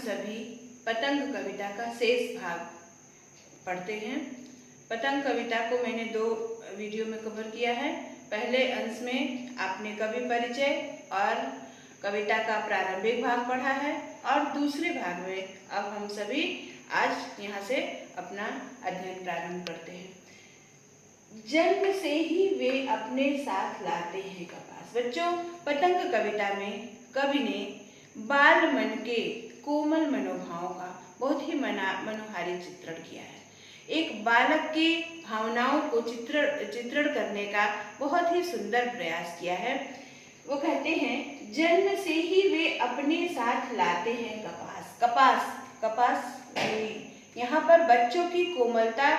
सभी पतंग कविता का शेष भाग पढ़ते हैं। पतंग कविता को मैंने 2 वीडियो में कवर किया है। पहले अंश में आपने कवि परिचय और कविता का प्रारंभिक भाग पढ़ा है और दूसरे भाग में अब हम सभी आज यहाँ से अपना अध्ययन प्रारंभ करते हैं। जन्म से ही वे अपने साथ लाते हैं कपास। बच्चों, पतंग कविता में कवि ने बाल मन के कोमल मनोभावों का बहुत ही मनोहारी चित्रण किया है। एक बालक की भावनाओं को चित्रण करने का बहुत ही सुंदर प्रयास किया है। वो कहते हैं, जन्म से ही वे अपने साथ लाते हैं कपास। यहाँ पर बच्चों की कोमलता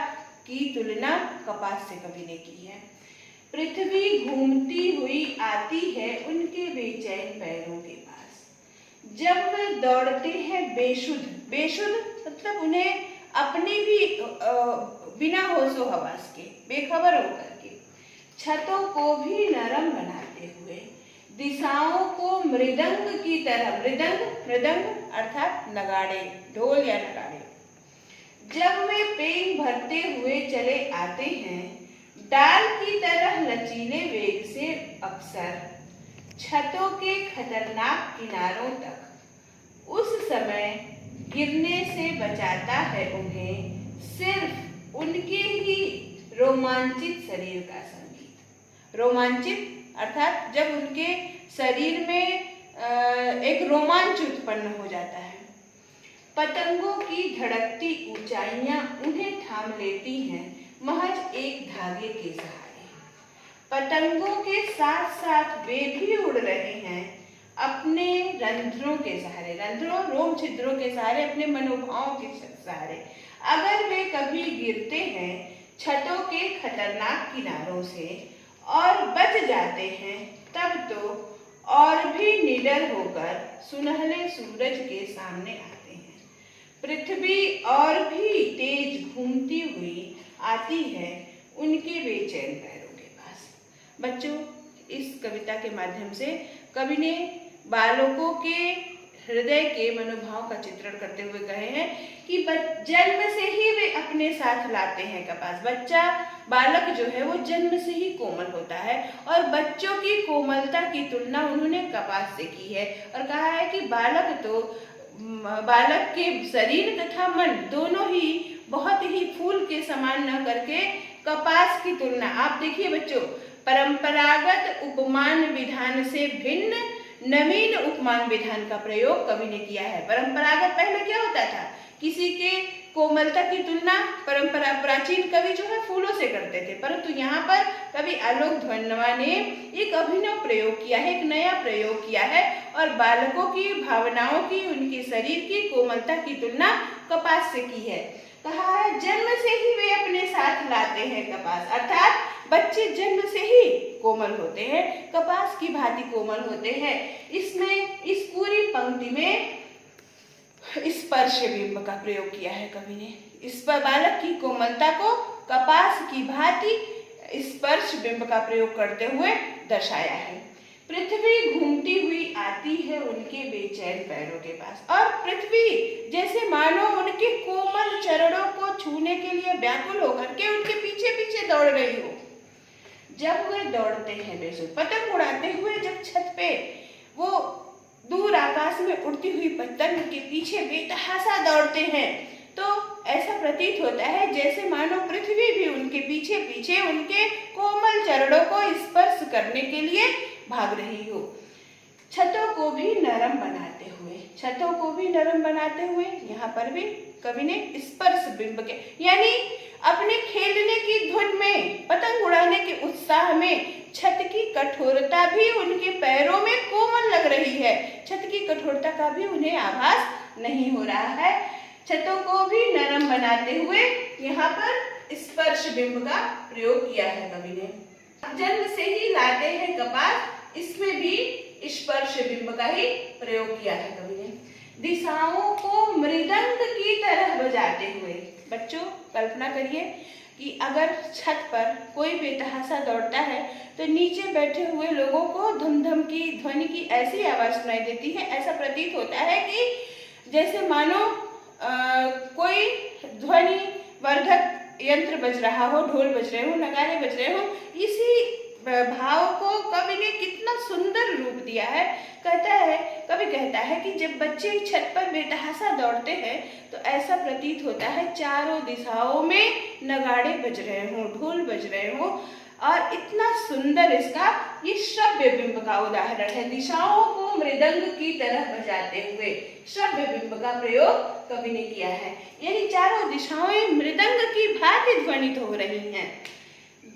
की तुलना कपास से कवि ने की है। पृथ्वी घूमती हुई आती है उनके बेचैन पैरों के पास। जब वे दौड़ते हैं बेसुध मतलब उन्हें अपने भी बिना होशो हवास के बेखबर होकर के छतों को भी नरम बनाते हुए दिशाओं को मृदंग की तरह, मृदंग अर्थात नगाड़े, ढोल या नगाड़े, जब वे पेंग भरते हुए चले आते हैं डाल की तरह लचीले वेग से अक्सर छतों के खतरनाक किनारों तक, उस समय गिरने से बचाता है उन्हें सिर्फ उनके ही रोमांचित शरीर का संगीत। रोमांचित अर्थात जब उनके शरीर में एक रोमांच उत्पन्न हो जाता है। पतंगों की धड़कती ऊंचाइयां उन्हें थाम लेती हैं महज एक धागे के सहारे। पतंगों के साथ साथ वे भी उड़ रहे हैं अपने रंध्रों के सहारे, रंध्रों रोम छिद्रों के सहारे, अपने मनोभावों के सहारे। अगर वे कभी गिरते हैं छतों के खतरनाक किनारों से और बच जाते हैं तब तो और भी निडर होकर सुनहले सूरज के सामने आते हैं। पृथ्वी और भी तेज घूमती हुई आती है उनके बेचैन पैरों के पास। बच्चों, इस कविता के माध्यम से कवि ने बालकों के हृदय के मनोभाव का चित्रण करते हुए कहे हैं कि जन्म से ही वे अपने साथ लाते हैं कपास। बालक जो है वो जन्म से ही कोमल होता है और बच्चों की कोमलता की तुलना उन्होंने कपास से की है और कहा है कि बालक के शरीर तथा मन दोनों ही बहुत ही फूल के समान न करके कपास की तुलना। आप देखिए बच्चों, परंपरागत उपमान विधान से भिन्न नवीन उपमान विधान का प्रयोग कवि ने किया है। परंपरागत पहले क्या होता था, किसी के कोमलता की तुलना प्राचीन कवि जो है फूलों से करते थे, परंतु यहाँ पर कवि आलोक ध्वन्नवा ने एक अभिनव प्रयोग किया है, एक नया प्रयोग किया है और बालकों की भावनाओं की, उनके शरीर की कोमलता की तुलना कपास से की है। कहा है, जन्म से ही वे अपने साथ लाते हैं कपास, अर्थात बच्चे जन्म से ही कोमल होते हैं, कपास की भांति कोमल होते हैं। इसमें इस पूरी पंक्ति में स्पर्श बिंब का प्रयोग किया है कवि ने। इस पर बालक की कोमलता को कपास की भांति स्पर्श बिंब का प्रयोग करते हुए दर्शाया है। पृथ्वी घूमती हुई आती है उनके बेचैन पैरों के पास और पृथ्वी जैसे मानो उनके कोमल चरणों को छूने के लिए व्याकुल होकर के उनके पीछे पीछे दौड़ रही हो। जब वे दौड़ते हैं बेसुध, पतंग उड़ाते हुए जब छत पे वो दूर आकाश में उड़ती हुई पतंग के पीछे बेतहाशा दौड़ते हैं तो ऐसा प्रतीत होता है जैसे मानो पृथ्वी भी उनके पीछे पीछे उनके कोमल चरणों को स्पर्श करने के लिए भाग रही हो। छतों को भी नरम बनाते हुए यहाँ पर भी कवि ने स्पर्श बिंब के यानी अपने खेलने की धुन में, पतंग उड़ाने के उत्साह में छत की कठोरता भी उनके पैरों में कोमल लग रही है। छत की कठोरता का भी उन्हें आभास नहीं हो रहा है। छतों को भी नरम बनाते हुए यहाँ पर स्पर्श बिंब का प्रयोग किया है कवि ने। जन्म से ही लाते हैं कपास, इसमें भी स्पर्श बिंब का ही प्रयोग किया है कवि ने। दिशाओं को मृदंग की तरह बजाते हुए। बच्चों, कल्पना करिए कि अगर छत पर कोई बेतहाशा दौड़ता है तो नीचे बैठे हुए लोगों को धम धम की ध्वनि की ऐसी आवाज सुनाई देती है, ऐसा प्रतीत होता है कि जैसे मानो कोई ध्वनि वर्धक यंत्र बज रहा हो, ढोल बज रहे हो, नगाड़े बज रहे हो। इसी भाव को कवि ने कितना सुंदर रूप दिया है। कवि कहता है कि जब बच्चे छत पर बेतहाशा दौड़ते हैं तो ऐसा प्रतीत होता है चारों दिशाओं में नगाड़े बज रहे हों, ढोल बज रहे हों। और इतना सुंदर इसका ये श्रव्य बिंब का उदाहरण है। दिशाओं को मृदंग की तरह बजाते हुए श्रव्य बिंब का प्रयोग कवि ने किया है, यानी चारों दिशाएं मृदंग की भांति ध्वनित हो रही हैं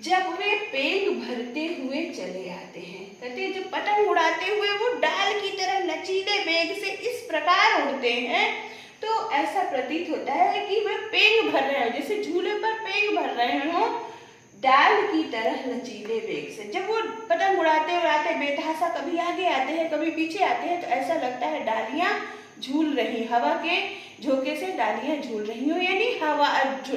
जब वे पेंग भरते हुए चले आते हैं। कहते हैं जब पतंग उड़ाते हुए वो डाल की तरह लचीले वेग से इस प्रकार उड़ते हैं तो ऐसा प्रतीत होता है कि वे पेंग भर रहे हैं, जैसे झूले पर पेंग भर रहे हों, डाल की तरह लचीले वेग से। जब वो पतंग उड़ाते उड़ाते बेतहाशा कभी आगे आते हैं, कभी पीछे आते हैं, तो ऐसा लगता है डालियां झूल रही, हवा के झोंके से डालियां झूल रही हो, यानी हवा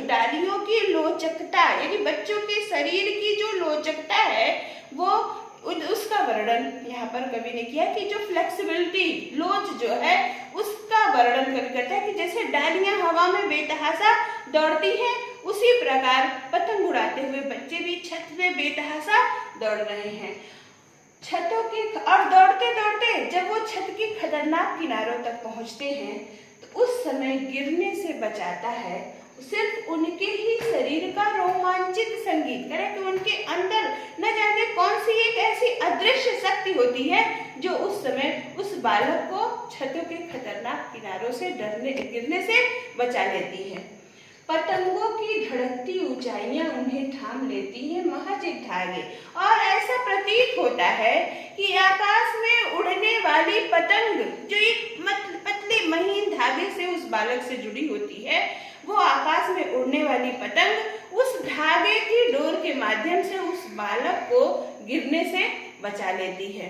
डालियों की लोचकता, यानी बच्चों के शरीर की जो लोचकता है वो उसका वर्णन यहाँ पर कवि ने किया कि जो फ्लेक्सिबिलिटी, लोच जो है उसका वर्णन कवि करता है कि जैसे डालियां हवा में बेतहाशा दौड़ती हैं उसी प्रकार पतंग उड़ाते हुए बच्चे भी छत में बेतहाशा दौड़ रहे हैं। छतों की और दौड़ते दौड़ते जब वो छत की खतरनाक किनारों तक पहुंचते हैं तो उस समय गिरने से बचाता है सिर्फ उनके ही शरीर का रोमांचित संगीत। करें कि उनके अंदर न जाने कौन सी एक ऐसी अदृश्य शक्ति होती है जो उस समय उस बालक को छतों के खतरनाक किनारों से गिरने से बचा लेती है। पतंगों की धड़कती ऊंचाइयां उन्हें थाम लेती हैं महज एक धागे, और ऐसा प्रतीत होता है कि आकाश में उड़ने वाली पतंग जो एक पतले महीन धागे से उस बालक से जुड़ी होती है, वो आकाश में उड़ने वाली पतंग उस धागे की डोर के माध्यम से उस बालक को गिरने से बचा लेती है।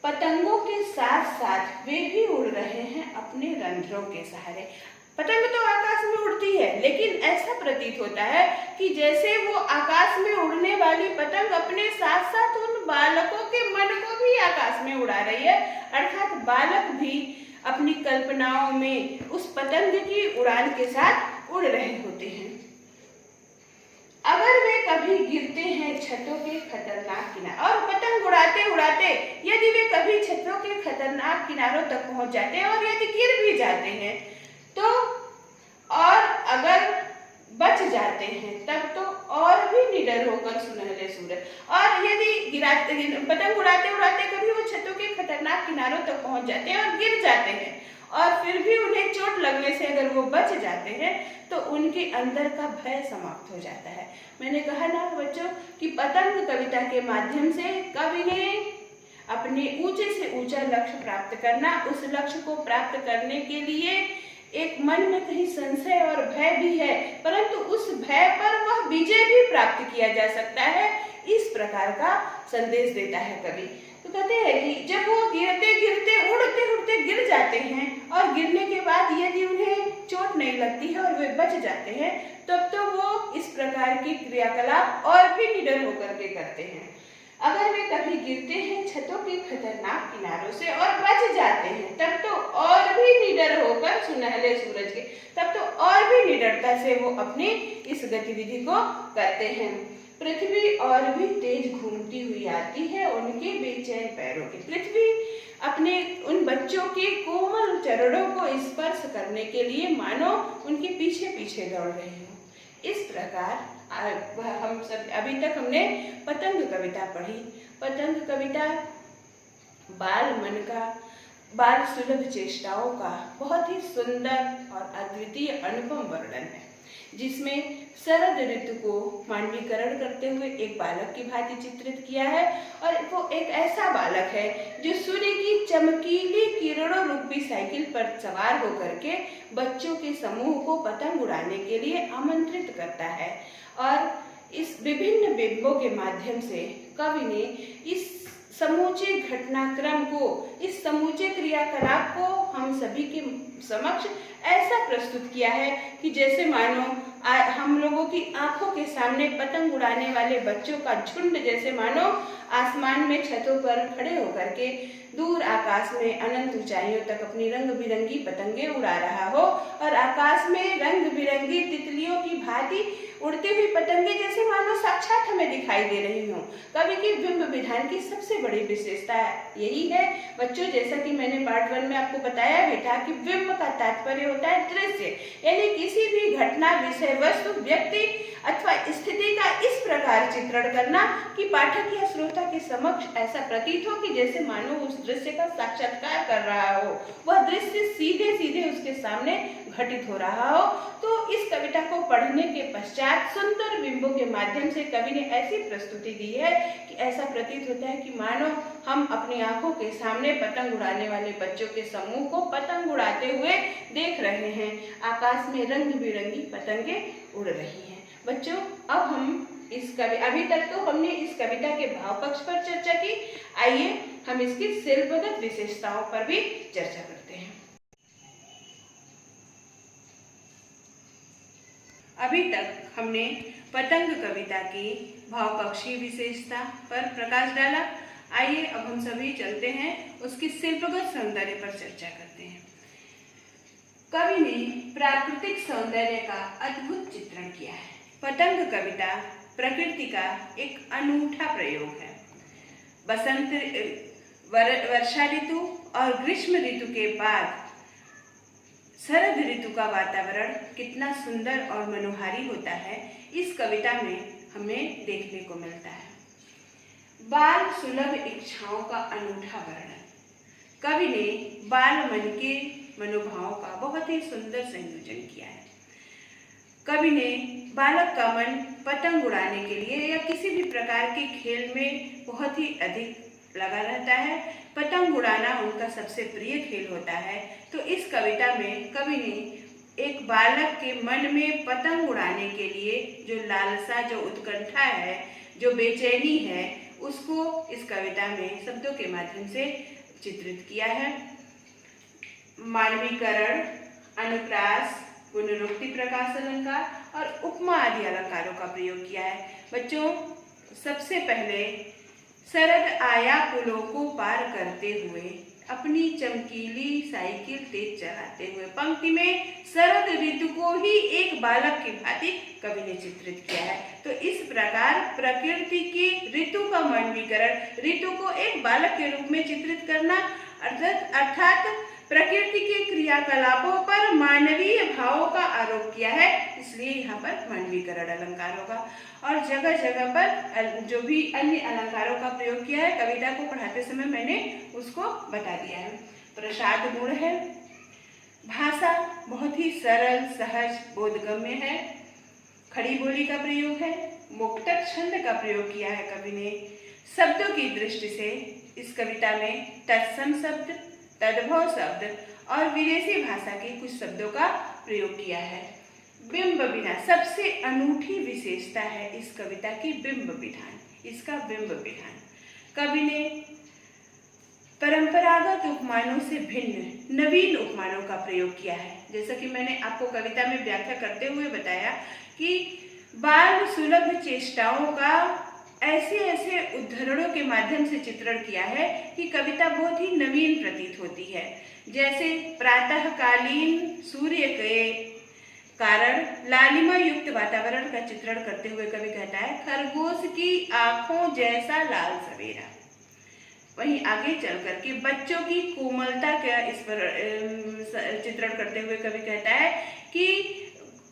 पतंगों के साथ साथ वे भी उड़ रहे हैं अपने रंध्रों के सहारे। पतंग तो आकाश में उड़ती है, लेकिन ऐसा प्रतीत होता है कि जैसे वो आकाश में उड़ने वाली पतंग अपने साथ साथ उन बालकों के मन को भी आकाश में उड़ा रही है, अर्थात बालक भी अपनी कल्पनाओं में उस पतंग की उड़ान के साथ उड़ रहे होते हैं। अगर वे कभी गिरते हैं छतों के खतरनाक किनारे, और पतंग उड़ाते उड़ाते यदि वे कभी छतों के खतरनाक किनारों तक पहुंच जाते हैं और यदि गिर भी जाते हैं तो, और अगर बच जाते हैं तब तो और भी निडर होकर सुनहरे सूरज, और यदि पतंग उड़ाते उड़ाते कभी वो छतों के खतरनाक किनारों तक पहुंच जाते हैं और गिर जाते हैं और फिर भी उन्हें चोट लगने से अगर वो बच जाते हैं तो उनके अंदर का भय समाप्त हो जाता है। मैंने कहा ना बच्चों कि पतंग कविता के माध्यम से कवि ने अपने ऊंचे से ऊंचा लक्ष्य प्राप्त करना, उस लक्ष्य को प्राप्त करने के लिए एक मन में कहीं संशय और भय भी है, परंतु उस भय पर वह विजय भी प्राप्त किया जा सकता है, इस प्रकार का संदेश देता है कवि। तो कहते हैं कि जब वो गिरते गिरते उड़ते उड़ते गिर जाते हैं और गिरने के बाद यदि उन्हें चोट नहीं लगती है और वे बच जाते हैं तब तो वो इस प्रकार की क्रियाकलाप और भी निडर होकर के करते हैं। अगर वे कभी गिरते हैं छतों के खतरनाक किनारों से और बच जाते हैं तब तो और भी निडर होकर सुनहरे सूरज के, तब तो और भी निडरता से वो अपनी इस गतिविधि को करते हैं। पृथ्वी और भी तेज घूमती हुई आती है उनके बेचैन पैरों की। पृथ्वी अपने उन बच्चों के कोमल चरणों को स्पर्श करने के लिए मानो उनके पीछे पीछे दौड़ रही हो। इस प्रकार हम सब अभी तक हमने पतंग कविता पढ़ी। पतंग कविता बाल मन का, बाल सुलभ चेष्टाओं का बहुत ही सुंदर और अद्वितीय अनुपम वर्णन है, जिसमें शरद ऋतु को मानवीकरण करते हुए एक बालक की भांति चित्रित किया है। और वो एक ऐसा बालक है जो सूर्य की चमकीली किरणों रूपी साइकिल पर सवार होकर के बच्चों के समूह को पतंग उड़ाने के लिए आमंत्रित करता है। और इस विभिन्न बिंबों के माध्यम से कवि ने इस समूचे घटनाक्रम को, इस समूचे क्रियाकलाप को हम सभी के समक्ष ऐसा प्रस्तुत किया है कि जैसे मानो हम लोगों की आंखों के सामने पतंग उड़ाने वाले बच्चों का झुंड जैसे मानो आसमान में छतों पर खड़े होकर के दूर आकाश में अनंत ऊंचाइयों तक अपनी रंग बिरंगी पतंगे उड़ा रहा हो और आकाश में रंग बिरंगी तितलियों की भांति उड़ती हुई पतंगे जैसे मानो साक्षात हमें दिखाई दे रही हों। कवि की बिंब विधान की सबसे बड़ी विशेषता यही है बच्चों, जैसा कि मैंने पार्ट 1 में आपको बताया भी था कि बिंब का तात्पर्य होता है दृश्य, यानी किसी भी घटना, विषय वस्तु, व्यक्ति अथवा स्थिति का इस प्रकार चित्रण करना कि पाठक या श्रोता के समक्ष ऐसा प्रतीत हो कि जैसे मानो उस दृश्य का साक्षात्कार कर रहा हो, वह दृश्य सीधे सीधे उसके सामने घटित हो रहा हो। तो इस कविता को पढ़ने के पश्चात सुंदर बिंबों के माध्यम से कवि ने ऐसी प्रस्तुति दी है कि ऐसा प्रतीत होता है कि मानो हम अपनी आंखों के सामने पतंग उड़ाने वाले बच्चों के समूह को पतंग उड़ाते हुए देख रहे हैं। आकाश में रंग बिरंगी पतंगे उड़ रही हैं। बच्चों, अब हम अभी तक तो हमने इस कविता के भाव पक्ष पर चर्चा की, आइए हम इसकी शिल्पगत विशेषताओं पर भी चर्चा करते हैं। अभी तक हमने पतंग कविता की भावपक्षी विशेषता पर प्रकाश डाला, आइए अब हम सभी चलते हैं उसकी शिल्पगत सौंदर्य पर चर्चा करते हैं। कवि ने प्राकृतिक सौंदर्य का अद्भुत चित्रण किया है। पतंग कविता प्रकृति का एक अनूठा प्रयोग है। बसंत, वर्षा ऋतु और ग्रीष्म ऋतु के बाद शरद ऋतु का वातावरण कितना सुंदर और मनोहारी होता है, इस कविता में हमें देखने को मिलता है। बाल सुलभ इच्छाओं का अनूठा वर्णन। कवि ने बाल मन के मनोभावों का बहुत ही सुंदर संयोजन किया है। कवि ने बालक का मन पतंग उड़ाने के लिए या किसी भी प्रकार के खेल में बहुत ही अधिक लगा रहता है। पतंग उड़ाना उनका सबसे प्रिय खेल होता है। तो इस कविता में कवि ने एक बालक के मन में पतंग उड़ाने के लिए जो लालसा, जो उत्कंठा है, जो बेचैनी है, उसको इस कविता में शब्दों के माध्यम से चित्रित किया है। मानवीकरण, अनुप्रास, पुनरुक्ति, प्रकाश अलंकार और उपमा आदि अलंकारों का प्रयोग किया है। बच्चों, सबसे पहले शरद आया पुलों को पार करते हुए अपनी चमकीली साइकिल तेज चलाते हुए, पंक्ति में शरद ऋतु को ही एक बालक की भांति कवि ने चित्रित किया है। तो इस प्रकार प्रकृति की ऋतु का मानवीकरण, ऋतु को एक बालक के रूप में चित्रित करना अर्थात प्रकृति के क्रियाकलापों पर मानवीय भावों का आरोप किया है, इसलिए यहाँ पर मानवीकरण अलंकार होगा। और जगह जगह पर जो भी अन्य अलंकारों का प्रयोग किया है, कविता को पढ़ाते समय मैंने उसको बता दिया है। प्रसाद गुण है, भाषा बहुत ही सरल, सहज, बोधगम्य है। खड़ी बोली का प्रयोग है, मुक्तक छंद का प्रयोग किया है कवि ने। शब्दों की दृष्टि से इस कविता में तत्सम शब्द, तद्भव शब्द और विदेशी भाषा के कुछ शब्दों का प्रयोग किया है। बिंब विधान सबसे अनूठी विशेषता है इस कविता की, बिंब विधान। इसका बिंब विधान कवि ने परंपरागत उपमानों से भिन्न नवीन उपमानों का प्रयोग किया है। जैसा कि मैंने आपको कविता में व्याख्या करते हुए बताया कि बाल सुलभ चेष्टाओं का ऐसे ऐसे उद्धरणों के माध्यम से चित्रण किया है कि कविता बहुत ही नवीन प्रतीत होती है। जैसे प्रातःकालीन सूर्य के कारण लालिमा युक्त वातावरण का चित्रण करते हुए कवि कहता है, खरगोश की आंखों जैसा लाल सवेरा। वहीं आगे चल करके बच्चों की कोमलता का इस पर चित्रण करते हुए कवि कहता है कि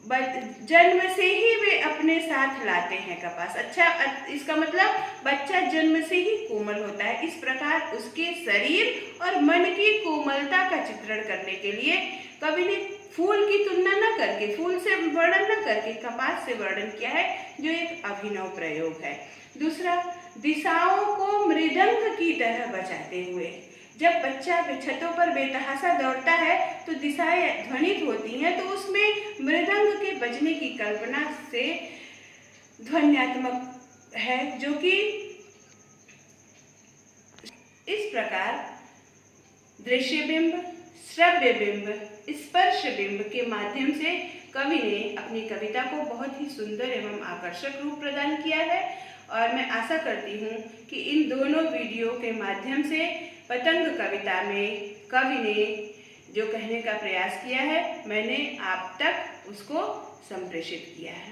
जन्म से ही वे अपने साथ लाते हैं कपास। अच्छा, इसका मतलब बच्चा जन्म से ही कोमल होता है। इस प्रकार उसके शरीर और मन की कोमलता का चित्रण करने के लिए कवि ने फूल की तुलना न करके, फूल से वर्णन न करके कपास से वर्णन किया है, जो एक अभिनव प्रयोग है। दूसरा, दिशाओं को मृदंग की तरह बजाते हुए। जब बच्चा छतों पर बेतहाशा दौड़ता है तो दिशाएं ध्वनित होती हैं, तो उसमें मृदंग के बजने की कल्पना से ध्वन्यात्मक है, जो कि इस प्रकार दृश्य बिंब, श्रव्य बिंब, स्पर्श प्रत्यक्ष बिंब के माध्यम से कवि ने अपनी कविता को बहुत ही सुंदर एवं आकर्षक रूप प्रदान किया है। और मैं आशा करती हूँ कि इन दोनों वीडियो के माध्यम से पतंग कविता में कवि ने जो कहने का प्रयास किया है मैंने आप तक उसको संप्रेषित किया है।